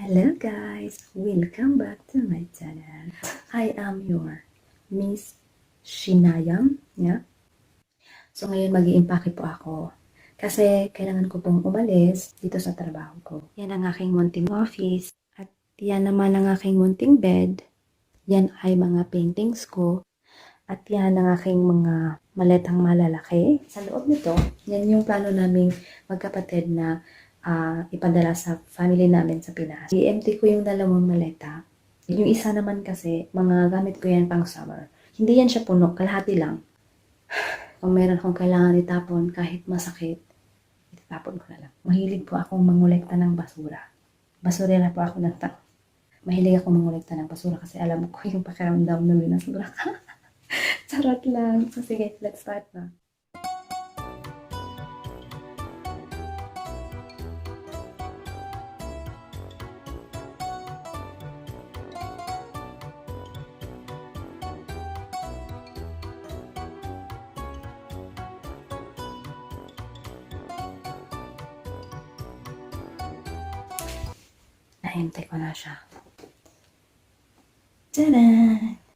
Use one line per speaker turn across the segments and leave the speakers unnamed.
Hello guys! Welcome back to my channel. I am your Miss Shinayam. Yeah? So ngayon mag-iimpake po ako. Kasi kailangan ko pong umalis dito sa trabaho ko. Yan ang aking munting office. At yan naman ang aking munting bed. Yan ay mga paintings ko. At yan ang aking mga maletang malalaki. Sa loob nito, yan yung plano naming magkapatid na ipadala sa family namin sa Pinas. I-empty ko yung dalawang maleta. Yung isa naman kasi, mga gamit ko yan pang summer. Hindi yan siya puno, kalahati lang. Kung meron akong kailangan itapon, kahit masakit, itapon ko na lang. Mahilig po akong mangolekta ng basura. Basurera po ako ng tao. Mahilig akong mangolekta ng basura kasi alam ko yung pakiramdam na binasura ka. Charot lang. So sige, let's start na. Nahintay ko na siya. Tada!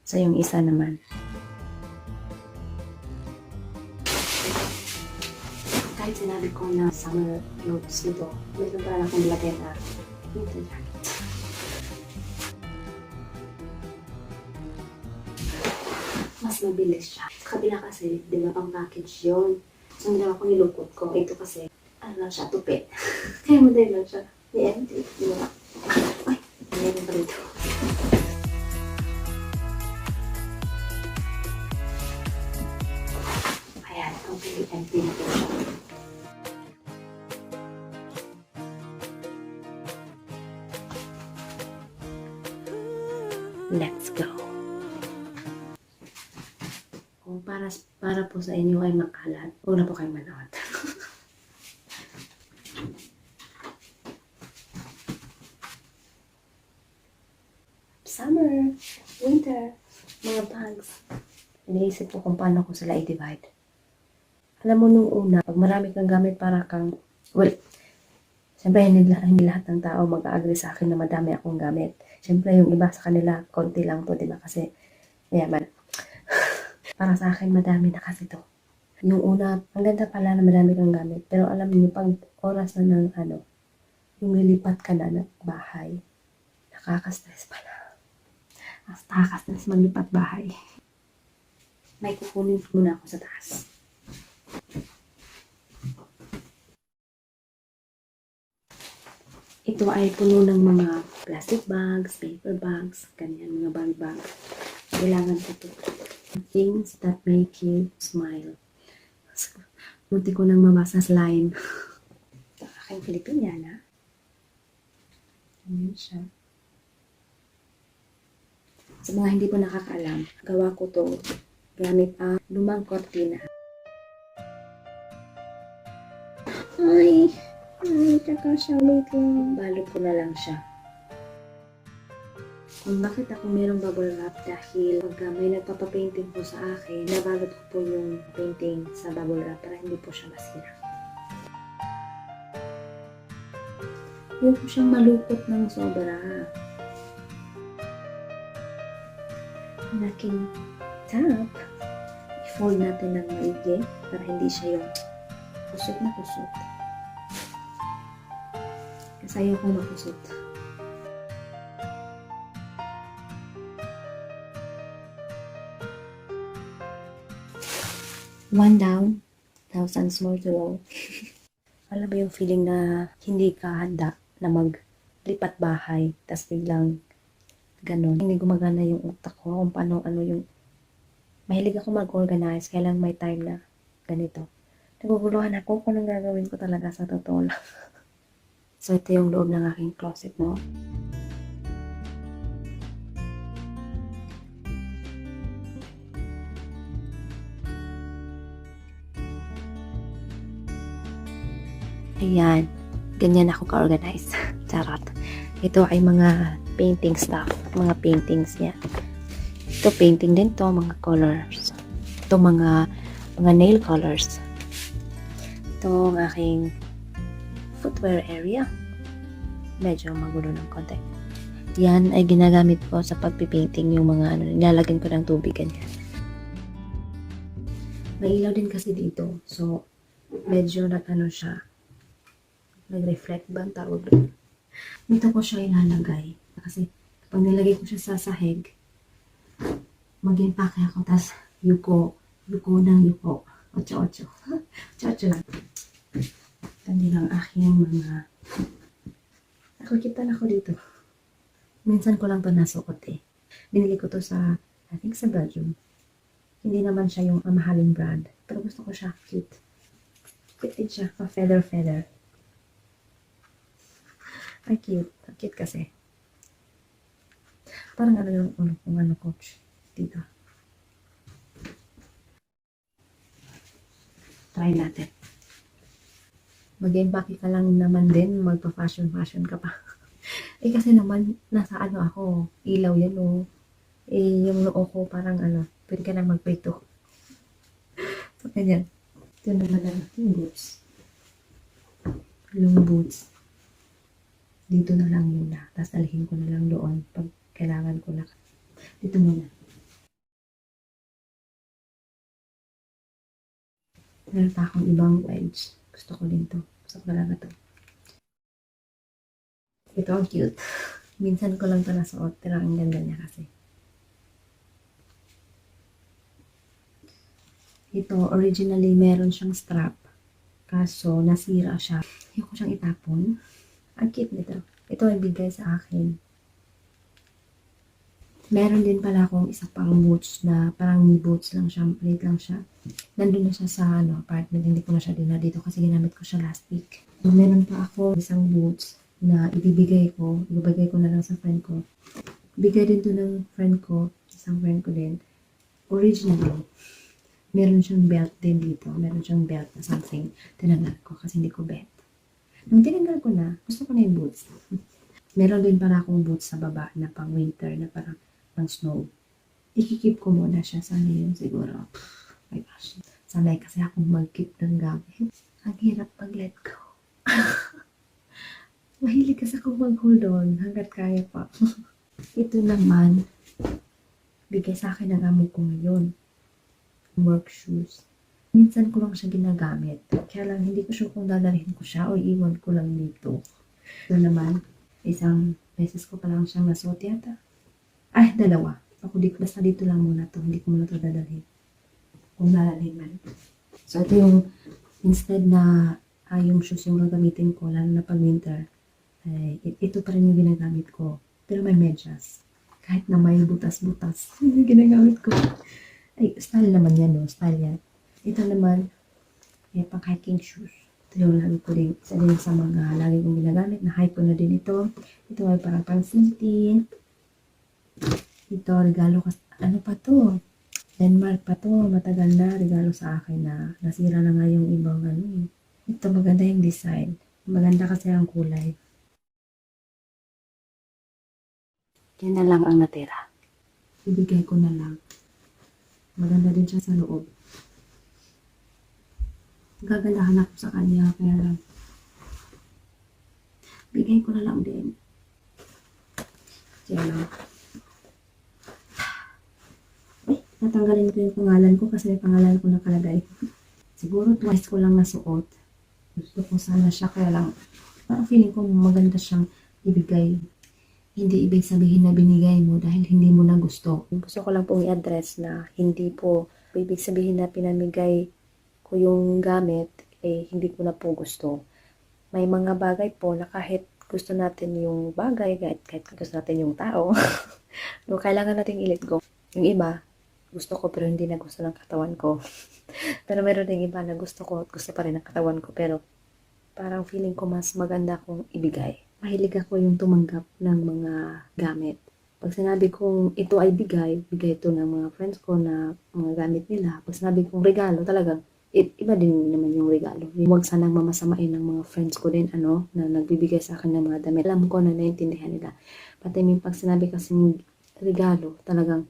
So, yung isa naman. Kahit sinabi ko na summer clothes nito, meron pa lang akong lagay na winter jacket. Mas mabilis siya. Sa kabila kasi, di ba pang package yun? So, hindi ako nilukot ko. Ito kasi, ano lang siya, tupi. Kaya madali lang siya. I-empty. Di ba? Ay, meron pa rito. Ayan, completely empty na po siya. Let's go. Kung para po sa inyo ay makalat, huwag na po kayong manood. Summer, winter, mga bags. Iniisip ko kung paano ko sila i-divide. Alam mo nung una, pag marami kang gamit para kang, well, siyempre hindi lahat ng tao mag-agree sa akin na madami akong gamit. Siyempre yung iba sa kanila, konti lang to, diba? Kasi, mayaman. Para sa akin, madami na kasi to. Yung una, ang ganda pala na madami kang gamit. Pero alam niyo, pag oras na ng yung lilipat ka na ng bahay, nakaka-stress pala. Nakaka-stress maglipat bahay. May kukunin muna ako sa taas. Ito ay puno ng mga plastic bags, paper bags, ganyan, mga bag. Kailangan ko ito. Things that make you smile. Munti ko nang mabasa sa line. Ito aking Filipiniana. Ayan siya. Sa mga hindi po nakakaalam, gawa ko to gamit ang lumang kortina. Ay, taka siya. Wait lang. Balot ko na lang siya. Kung bakit ako mayroong bubble wrap dahil pagka may nagpapapainting po sa akin, nabalot ko po yung painting sa bubble wrap para hindi po siya masira. Huwag po siyang malukot ng sobra. Ang aking top, i-fold natin ng maigi para hindi siya yung kusot na kusot. Kasi ayaw kong makusot. One down, thousands more to go. Alam mo yung feeling na hindi ka handa na maglipat bahay, tas biglang ganon. Hindi gumagana yung utak ko kung paano, yung mahilig ako mag-organize, kaya lang may time na ganito. Naguguluhan ako kung anong gagawin ko talaga sa totoo lang. So, ito yung loob ng aking closet, no? Ayan. Ganyan ako ka-organize. Charot. Ito ay mga painting stuff. Mga paintings niya. Ito painting din to, mga colors. Ito mga nail colors. Ito ang aking footwear area. medyo magulo ng konti. Yan ay ginagamit ko sa pagpipainting, yung mga nilalagyan ko ng tubig, ganyan. May ilaw din kasi dito. So, medyo siya, nag-reflect ba ang tawag doon? Dito ko siya ilalagay. Kasi, pag nilagay ko siya sa sahig, mag-impake ako, tas yuko ng yuko. Ocho. Ocho lang. Hindi lang aking mga... Nakikita na ko dito. Minsan ko lang to nasuot eh. Binili ko to sa, I think sa Belgium. Hindi naman siya yung mahaling brand. Pero gusto ko siya. Cute. Cute din siya. Feather. Ay, cute. Cute kasi. Parang yung kung coach. Dito. Try natin. Mag-empake ka lang naman din. Magpa-fashion ka pa. Eh kasi naman, nasa ako. Ilaw yan o. Eh, yung noo ko parang pwede ka na magprito. So, ganyan. Ito naman yung boots. Long boots. Dito na lang muna. Tapos dalhin ko na lang doon pag kailangan ko na. Dito muna. Meron pa akong ibang wedge. Gusto ko din to. Gusto ko talaga to. Ito ang cute. Minsan ko lang to nasuot. Pero ang ganda niya kasi. Ito, originally, meron siyang strap. Kaso, nasira siya. Hindi ko siyang itapon. Ang cute nito. Ito ay bigay sa akin. Meron din pala akong isa pang boots na parang knee boots lang siya. Maliit lang siya. Nandun na siya sa apartment. Hindi ko na siya dinala dito kasi ginamit ko siya last week. So, meron pa ako isang boots na ibibigay ko. Ibibigay ko na lang sa friend ko. Bigay din to ng friend ko. Isang friend ko din. Originally, meron siyang belt din dito. Meron siyang belt na something. Tinanggal ko kasi hindi ko bet. Nung tinanggal ko na, gusto ko na yung boots. Meron din para akong boots sa baba na pang winter na parang pang snow. Ikikip ko muna siya. Sana yun siguro. Oh my gosh. Sanay kasi akong mag-keep ng gamit. Ang hirap pag-let go. Mahilig kasi akong mag-hold on hanggat kaya pa. Ito naman, bigay sa akin ng amo ko ngayon. Work shoes. Minsan ko lang siya ginagamit. Kaya lang hindi ko sure kung dadalhin ko siya o iwan ko lang dito. Ito naman, isang beses ko pa lang siyang nasuot yata. Ay, dalawa. Ako basta dito lang muna to. Hindi ko muna to dadalhin. Kung dadalhin man. So, ito yung, instead na yung shoes yung gagamitin ko, lalo na pag winter, ay, ito pa rin yung ginagamit ko. Pero may medyas. Kahit na may butas-butas, yung ginagamit ko. Ay, style naman yan, no? Style yan. Ito naman, pang hiking shoes. Ito yung lagi ko din. Isa din sa mga lagi kong ginagamit. Na-hike ko na din ito. Ito ay parang pang-city. Ito, regalo ko. Ano pa to? Denmark pa to. Matagal na regalo sa akin na nasira na nga yung ibang Ito, maganda yung design. Maganda kasi ang kulay. Yan na lang ang natira. Ibigay ko na lang. Maganda din siya sa loob. Gagandahan ako sa kanya, kaya lang. Bigay ko na lang din. Yan lang. Ay, natanggalin ko yung pangalan ko kasi may pangalan ko nakalagay. Siguro twice ko lang nasuot. Gusto ko sana siya, kaya lang. Parang feeling ko maganda siyang ibigay. Hindi ibig sabihin na binigay mo dahil hindi mo na gusto. Gusto ko lang pong i-address na hindi po ibig sabihin na pinamigay ko yung gamit, hindi ko na po gusto. May mga bagay po na kahit gusto natin yung bagay, kahit gusto natin yung tao, no, kailangan natin i-let go. Yung iba, gusto ko pero hindi na gusto ng katawan ko. Pero meron ding iba na gusto ko at gusto pa rin ng katawan ko, pero parang feeling ko mas maganda kong ibigay. Mahilig ako yung tumanggap ng mga gamit. Pag sinabi kong ito ay bigay ito ng mga friends ko na mga gamit nila. Pag sinabi kong regalo, talagang iba din naman yung regalo. Huwag sanang mamasamain ng mga friends ko din, na nagbibigay sa akin ng mga damit. Alam ko na naintindihan nila. Pati pag sinabi kasing regalo, talagang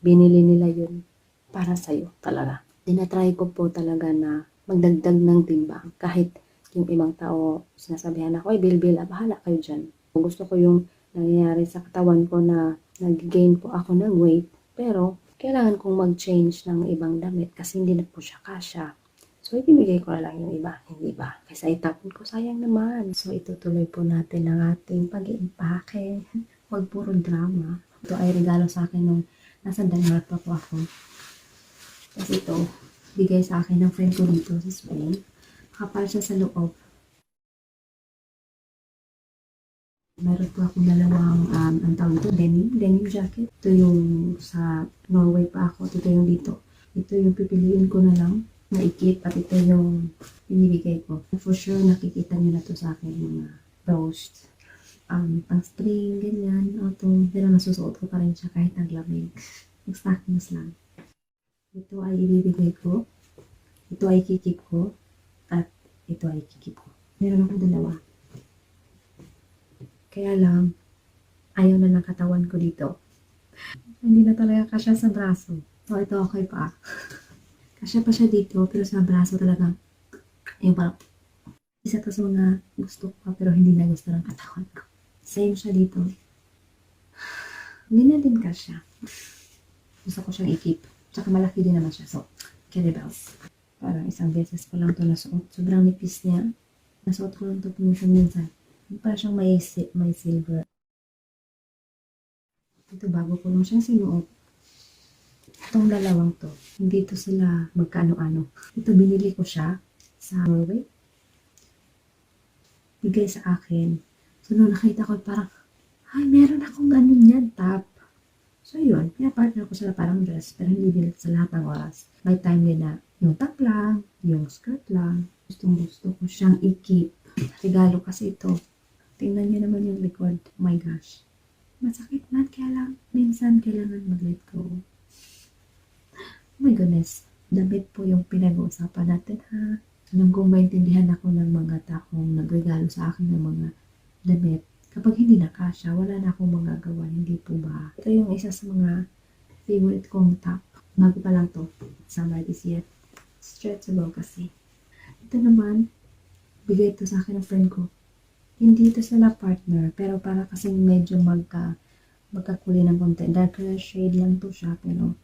binili nila yun para sa'yo talaga. Dinatry ko po talaga na magdagdag ng timbang kahit yung ibang tao, sinasabihan ako, bilbil, bahala kayo dyan. Gusto ko yung nangyayari sa katawan ko na nag-gain po ako ng weight, pero kailangan kong mag-change ng ibang damit kasi hindi na po siya kasya. So, ibibigay ko na lang yung iba, hindi ba? Kasi itapon ko, sayang naman. So, itutuloy po natin ang ating pag-iimpake. Huwag puro drama. Ito ay regalo sa akin nung nasa Denmark pa po ako. Kasi ito, bigay sa akin ng friend ko dito sa Spain. Kapal siya sa loob. Meron po akong dalawang, ang tawag ito, denim jacket. Ito yung sa Norway pa ako, ito yung dito. Ito yung pipiliin ko na lang, naikip, at ito yung binibigay ko. For sure, nakikita niyo na to sa akin, mga roast. Pang spring, ganyan, autumn, pero nasusuot ko pa rin siya kahit naglamig. Mag-stockings lang. Ito ay ibibigay ko, ito ay kikip ko, at ito ay kikip ko. Meron ako dalawa. Kaya lang, ayaw na ng katawan ko dito. Hindi na talaga kasya sa braso. So, ito okay pa. Kasya pa siya dito, pero sa braso talaga, yung parang, isa to sa mga gusto ko pa, pero hindi na gusto ng katawan ko. Same siya dito. Hindi na din kasya. Gusto ko siyang ikip. Tsaka malaki din naman siya. So, kettlebells. Parang isang beses ko lang to nasuot. Sobrang nipis niya. Nasuot ko lang to minsan. Para siyang may silver. Ito, bago ko lang siyang sinuot. Itong dalawang to, hindi to sila magkano-ano. Ito, binili ko siya sa Norway. Bigay sa akin. So, nung nakita ko, parang, ay, meron akong ano niyan, top. So, yun. Pinapartner ko sila parang dress, pero hindi din sa lahat ng oras. May time din na yung top lang, yung skirt lang. Gusto ko siyang i-keep. Regalo kasi ito. Tingnan niyo naman yung likod. Oh my gosh. Masakit man, kaya lang minsan kailangan mag-let go. Oh my goodness. Damit po yung pinag-uusapan natin, ha? Alam kong maintindihan ako ng mga taong nagregalo sa akin ng mga damit. Kapag hindi na kasya, wala na akong magagawa. Hindi po ba? Ito yung isa sa mga favorite kong top. Bago pa lang to. Summer this year. Stretchable kasi. Ito naman, bigay ito sa akin ng friend ko. Hindi ito sila partner, pero para kasing medyo magkakuli ng konti. Darker shade lang to siya, pero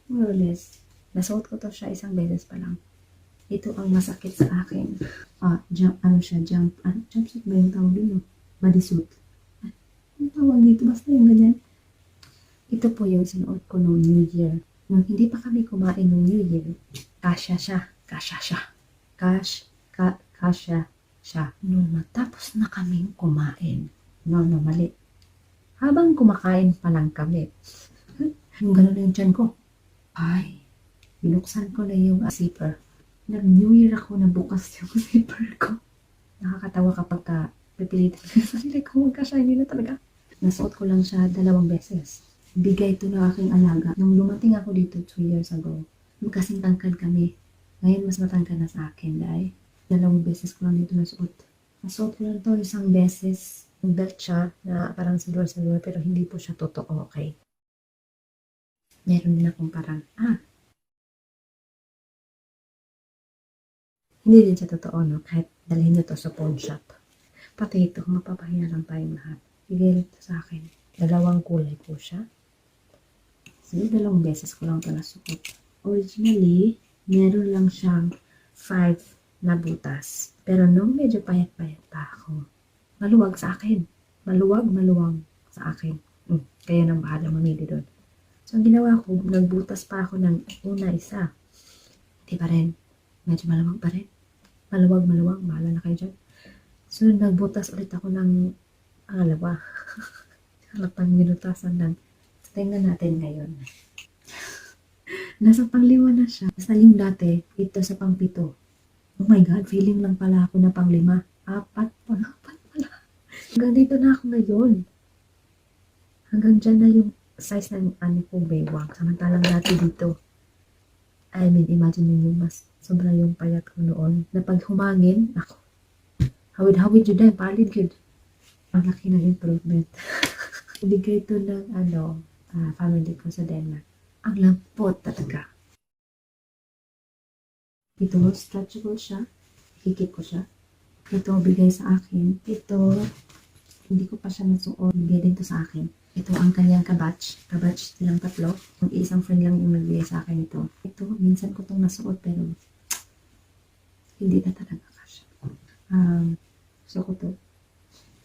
more or less, nasuot ko to siya isang beses pa lang. Ito ang masakit sa akin. Jumpsuit ba yung tawag dun, no? Bodysuit. Ang tawag dito, basta yung ganyan. Ito po yung sinuot ko noong New Year. Nung hindi pa kami kumain noong New Year, kasya siya. Nung matapos na kaming kumain, mali. Habang kumakain pa lang kami, yung gano'n yung tiyan ko. Ay, binuksan ko na yung zipper. Nag-New Year ako na bukas yung zipper ko. Nakakatawa kapag pipilitin ko sa sarili ko, magkasya, hindi na talaga. Nasuot ko lang siya 2 beses. Bigay ito ng aking alaga. Nung lumating ako dito 2 years ago, kasing tangkad kami. Ngayon mas matangkad na sa akin, dahil 2 beses ko lang dito nasuot. Nasuot ko lang ito isang beses. Yung belt siya na parang silver, pero hindi po siya totoo, okay? Meron din akong parang, hindi din siya totoo, no? Kahit dalhin nyo to sa pawn shop. Pati ito, mapapahiya lang tayong lahat. Bigay ito sa akin. 2 kulay po siya. Sige, 2 beses ko lang ito nasuot. Originally, meron lang siyang 5 na butas. Pero nung medyo payat-payat pa ako, maluwag sa akin. Maluwag sa akin. Kaya nang bahala mamili doon. So, ang ginawa ko, nagbutas pa ako ng isa. Hindi pa rin. Medyo maluwag pa rin. Maluwag. Bahala na kayo dyan. So, nagbutas ulit ako ng pangalawa. Halatang binutasan lang. So, tingnan natin ngayon. Nasa pang-5 na siya. Basta yung dati, ito sa pang-7. Oh my God, feeling lang pala ako na pang-5. 4 pala. Hanggang dito na ako ngayon. Hanggang dyan na yung size ng ko, baywang. Samantalang dati dito. I mean, imagine nyo mas sobra yung payat ko noon. Na pag humangin, ako, hawid-hawid yun dahil, palid yun. Ang laki ng improvement. Ibigay ito ng family ko sa Denmark. Ang lampot talaga. Ito, stretchable siya. Hikip ko siya. Ito, bigay sa akin. Ito, hindi ko pa siya nasuot. Bigay din to sa akin. Ito ang kanyang kabatch. Kabatch silang tatlo. Ang isang friend lang yung nagbigay sa akin ito. Ito, minsan ko itong nasuot pero hindi na talaga kasya. Gusto ko to.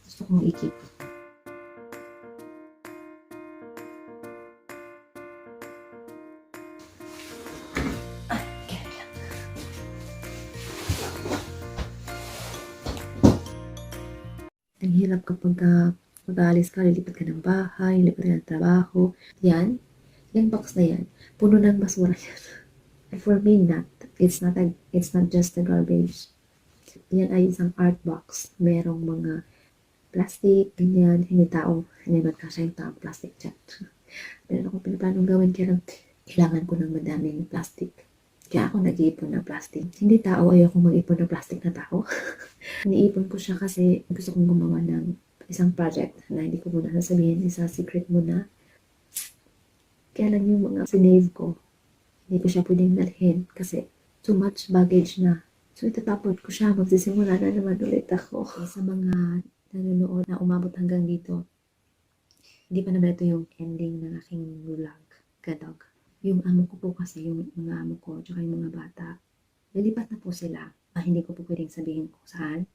Gusto kong i-keep. Ang hirap kapag mag-aalis ka, lilipat ka ng bahay, lilipat ka ng trabaho. Yan box na yan, puno ng basura yan. And for me, it's not just a garbage. Yan ay isang art box. Merong mga plastic, ganyan, hindi man kasi yung tao, plastic dyan. Pero ako pinaplanong gawin, kaya kailangan ko ng madaming plastic. Kaya ako nag-iipon ng plastic. Hindi tao, ayoko mag-ipon ng plastic na tao. Iniipon ko siya kasi gusto kong gumawa ng isang project na hindi ko muna sasabihin, isa secret muna. Kaya lang yung mga sinave ko, hindi ko siya pwedeng dalhin kasi too much baggage na. So itatapon ko siya, magsisimula na naman ulit ako. Okay, sa mga nanonood na umabot hanggang dito, hindi pa naman ito yung ending ng aking vlog, kadog. Yung amo ko po kasi, yung mga amo ko, tsaka yung mga bata, nilipat na po sila. Hindi ko po pwedeng sabihin kung saan,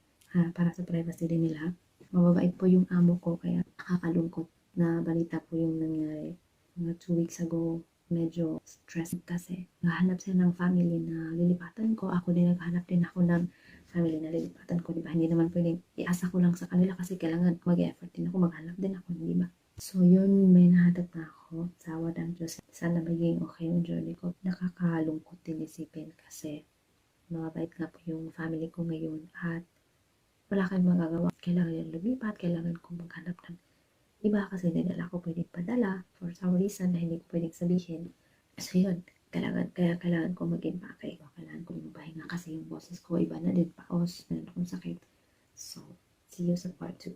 para sa privacy din nila. Mababait po yung amo ko, kaya nakakalungkot na balita po yung nangyari. Mga 2 weeks ago, medyo stress kasi naghahanap sila ng family na lilipatan ko. Ako din naghahanap din ako ng family na lilipatan ko. Diba? Hindi naman pwedeng iasa ko lang sa kanila kasi kailangan mag-effort din ako, maghanap din ako, di ba? So yun, may nahanap na ako. Sa awa ng Diyos. Sana maging okay yung journey ko. Nakakalungkot din isipin kasi mababait nga po yung family ko ngayon at wala kayong magagawa. Kailangan yung lumipat, kailangan kong maghanap ng iba kasi hindi nila ako pwedeng padala for some reason na hindi ko pwedeng sabihin. So yun, kailangan ko mag-impake. Kailangan ko magpahinga kasi yung boses ko iba na din, paos, meron akong sakit. So, see you sa part 2.